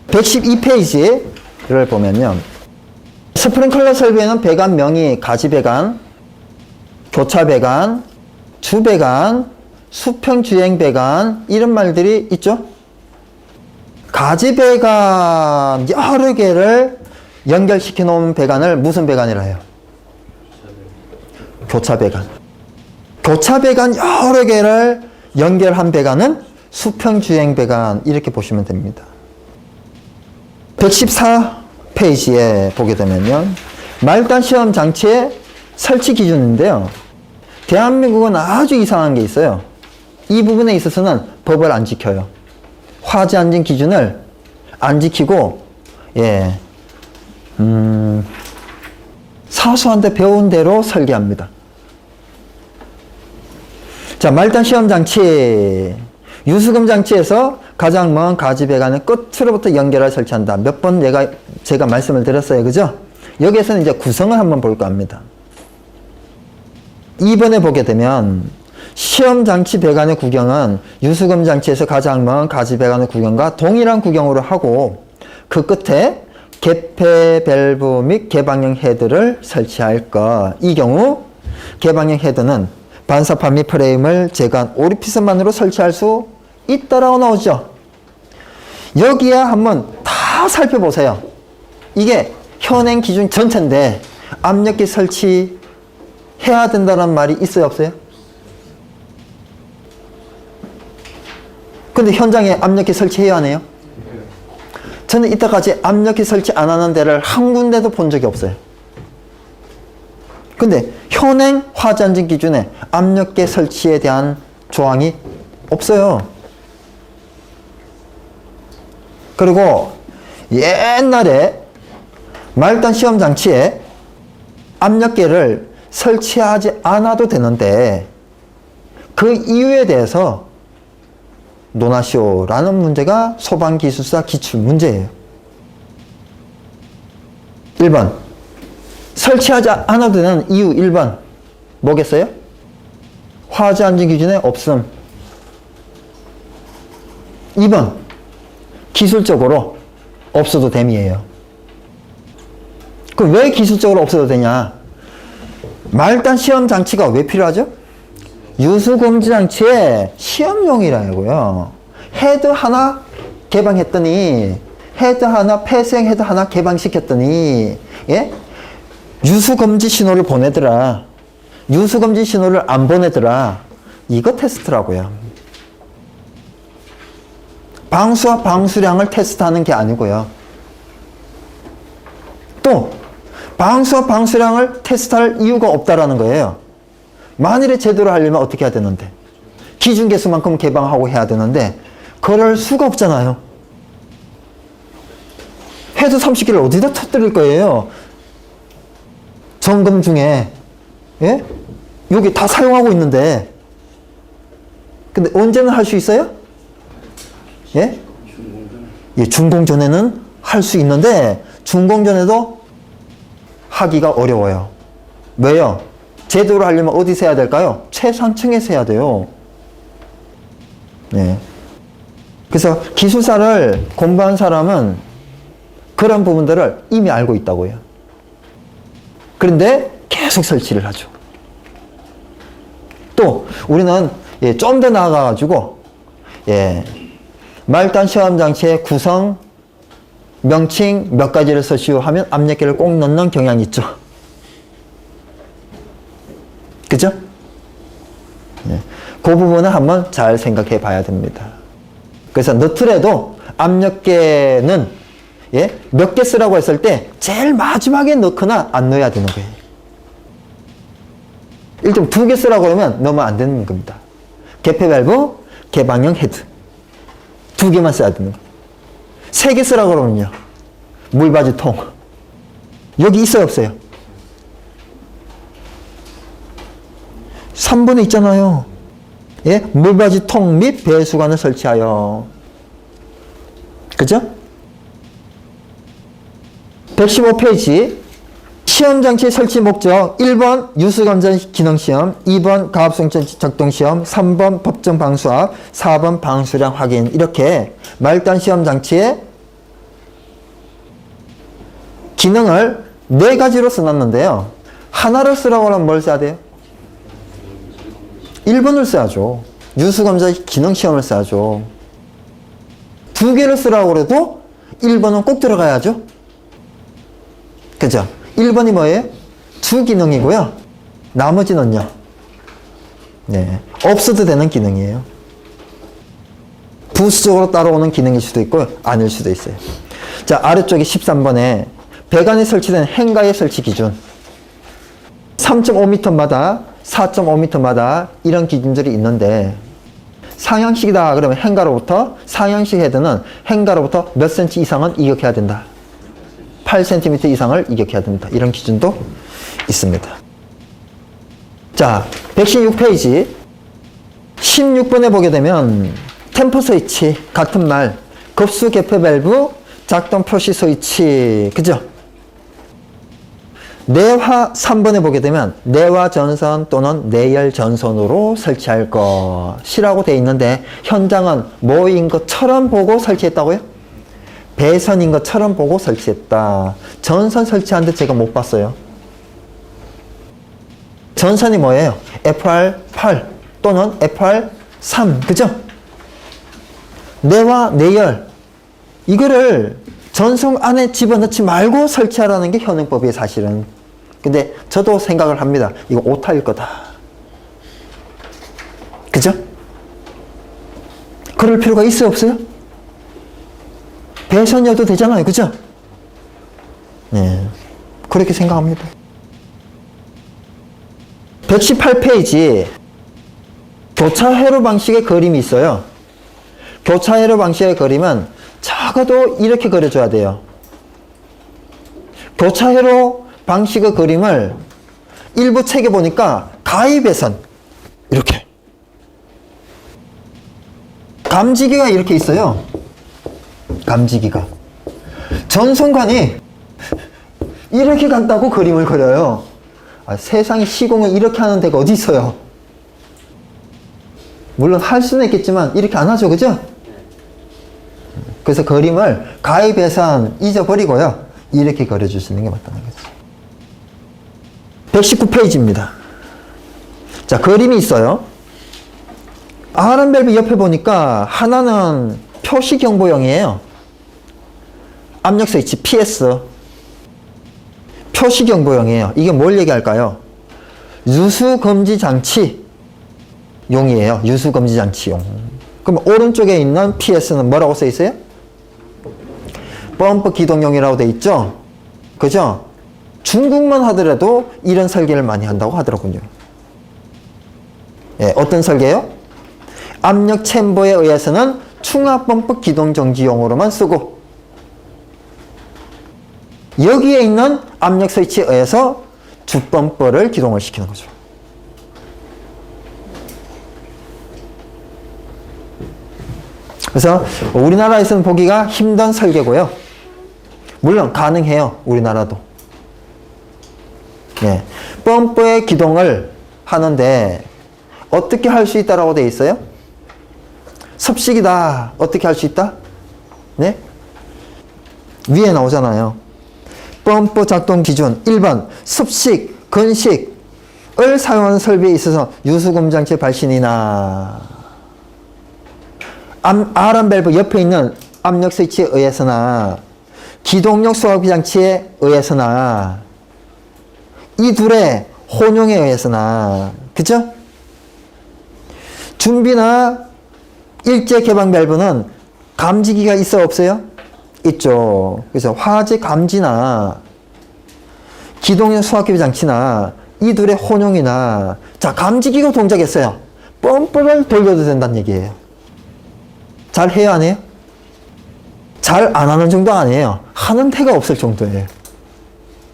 112페이지를 보면요. 스프링클러 설비에는 배관 명의, 가지배관, 교차배관, 주배관, 수평주행배관 이런 말들이 있죠. 가지배관 여러 개를 연결시켜 놓은 배관을 무슨 배관이라 해요? 교차배관. 교차배관 여러 개를 연결한 배관은 수평주행배관 이렇게 보시면 됩니다. 114페이지에 보게 되면요. 말단 시험 장치의 설치 기준인데요. 대한민국은 아주 이상한 게 있어요. 이 부분에 있어서는 법을 안 지켜요. 화재 안전 기준을 안 지키고, 사수한테 배운 대로 설계합니다. 자, 말단 시험 장치. 유수금 장치에서 가장 먼 가지배관을 끝으로부터 연결을 설치한다. 몇 번 제가 말씀을 드렸어요. 그죠? 여기에서는 이제 구성을 한번 볼까 합니다. 2번에 보게 되면 시험 장치 배관의 구경은 유수금 장치에서 가장 먼 가지배관의 구경과 동일한 구경으로 하고 그 끝에 개폐 밸브 및 개방형 헤드를 설치할 것. 이 경우 개방형 헤드는 반사판 및 프레임을 제거한 오리피스만으로 설치할 수 있다라고 나오죠. 여기에 한번 다 살펴보세요. 이게 현행 기준 전체인데 압력계 설치해야 된다는 말이 있어요, 없어요? 근데 현장에 압력계 설치해야 하네요? 저는 이때까지 압력계 설치 안 하는 데를 한 군데도 본 적이 없어요. 근데 현행 화재안전 기준에 압력계 설치에 대한 조항이 없어요. 그리고 옛날에 말단 시험 장치에 압력계를 설치하지 않아도 되는데 그 이유에 대해서 논하시오라는 문제가 소방기술사 기출 문제예요. 1번 설치하지 않아도 되는 이유 1번 뭐겠어요? 화재 안전 기준에 없음. 2번 기술적으로 없어도 됨이에요. 그럼 왜 기술적으로 없어도 되냐? 말단 시험 장치가 왜 필요하죠? 유수금지 장치의 시험용이라고요. 헤드 하나 개방했더니 헤드 하나 폐쇄형 헤드 하나 개방시켰더니 유수금지 신호를 보내더라. 유수금지 신호를 안 보내더라. 이거 테스트라고요. 방수와 방수량을 테스트하는 게 아니고요. 또 방수와 방수량을 테스트할 이유가 없다라는 거예요. 만일에 제대로 하려면 어떻게 해야 되는데? 기준 개수만큼 개방하고 해야 되는데 그럴 수가 없잖아요. 헤드 30개를 어디다 터뜨릴 거예요? 점검 중에 여기 다 사용하고 있는데 근데 언제는 할 수 있어요? 준공 전에는 할 수 있는데 준공 전에도 하기가 어려워요. 왜요? 제대로 하려면 어디서 해야 될까요? 최상층에서 해야 돼요. 그래서 기술사를 공부한 사람은 그런 부분들을 이미 알고 있다고요. 그런데 계속 설치를 하죠. 또 우리는 좀 더 나아가가지고 말단 시험 장치의 구성, 명칭 몇 가지를 쓰시오 하면 압력계를 꼭 넣는 경향이 있죠. 그죠? 그 부분은 한번 잘 생각해 봐야 됩니다. 그래서 너트에도 압력계는 몇 개 쓰라고 했을 때 제일 마지막에 넣거나 안 넣어야 되는 거예요. 일단 2개 쓰라고 그러면 넣으면 안 되는 겁니다. 개폐 밸브, 개방형 헤드 2개만 써야 되는 거예요. 3개 쓰라고 그러면요. 물받이 통 여기 있어요, 없어요? 3번에 있잖아요. 물받이 통 및 배수관을 설치하여. 그죠? 115페이지 시험장치 설치 목적 1번 유수감전 기능시험, 2번 가압성전 작동시험, 3번 법정 방수압, 4번 방수량 확인. 이렇게 말단 시험장치의 기능을 네 가지로 써놨는데요. 하나를 쓰라고 하면 뭘 써야 돼요? 1번을 써야죠. 유수검사 기능 시험을 써야죠. 두 개를 쓰라고 그래도 1번은 꼭 들어가야죠. 그죠? 1번이 뭐예요? 주 기능이고요. 나머지는요. 네. 없어도 되는 기능이에요. 부수적으로 따라오는 기능일 수도 있고 아닐 수도 있어요. 자, 아래쪽에 13번에 배관에 설치된 행가의 설치 기준 3.5m마다 4.5m마다 이런 기준들이 있는데 상향식이다 그러면 행가로부터 상향식 헤드는 행가로부터 몇 cm 이상은 이격해야 된다. 8cm 이상을 이격해야 됩니다. 이런 기준도 있습니다. 자, 116페이지 16번에 보게 되면 템퍼 스위치 같은 말 급수 개폐 밸브 작동 표시 스위치 그죠? 내화 3번에 보게 되면 내화 전선 또는 내열 전선으로 설치할 것이라고 되어 있는데 현장은 뭐인 것처럼 보고 설치했다고요? 배선인 것처럼 보고 설치했다. 전선 설치하는데 제가 못 봤어요. 전선이 뭐예요? FR8 또는 FR3 그죠? 내와 내열 이거를 전선 안에 집어넣지 말고 설치하라는 게 현행법이에요 사실은. 근데 저도 생각을 합니다. 이거 오타일 거다. 그죠? 그럴 필요가 있어요 없어요? 배선이어도 되잖아요 그죠? 네, 그렇게 생각합니다. 118페이지 교차 회로 방식의 그림이 있어요. 교차 회로 방식의 그림은 적어도 이렇게 그려줘야 돼요. 교차 회로 방식의 그림을 일부 책에 보니까 가위배선 이렇게 감지기가 이렇게 있어요. 감지기가 전선관이 이렇게 간다고 그림을 그려요. 아, 세상에 시공을 이렇게 하는 데가 어디 있어요? 물론 할 수는 있겠지만 이렇게 안 하죠 그죠? 그래서 그림을 가위배선 잊어버리고요 이렇게 그려주시는 게 맞다는 거죠. 119페이지입니다. 자, 그림이 있어요. R밸브 옆에 보니까 하나는 표시경보용이에요. 압력 스위치 PS 표시경보용이에요. 이게 뭘 얘기할까요? 유수금지 장치용이에요. 유수금지 장치용. 그럼 오른쪽에 있는 PS는 뭐라고 써 있어요? 펌프 기동용이라고 돼 있죠? 그죠? 중국만 하더라도 이런 설계를 많이 한다고 하더라고요. 예, 어떤 설계요? 압력 챔버에 의해서는 충압 펌프 기동 정지용으로만 쓰고 여기에 있는 압력 스위치에 의해서 주펌프를 기동을 시키는 거죠. 그래서 우리나라에서는 보기가 힘든 설계고요. 물론 가능해요. 우리나라도. 네. 펌프의 기동을 하는데 어떻게 할 수 있다라고 되어 있어요? 섭식이다. 어떻게 할 수 있다? 네? 위에 나오잖아요. 펌프 작동 기준 1번 습식, 건식을 사용하는 설비에 있어서 유수금장치 발신이나 R밸브 옆에 있는 압력 스위치에 의해서나 기동력 소화기 장치에 의해서나 이 둘의 혼용에 의해서나 그죠? 준비나 일제 개방 밸브는 감지기가 있어 없어요? 있죠. 그래서 화재 감지나 기동력 소화기 장치나 이 둘의 혼용이나 자 감지기가 동작했어요. 펌프를 돌려도 된다는 얘기예요. 잘 해요 안 해요? 잘 안 하는 정도 아니에요. 하는 데가 없을 정도예요.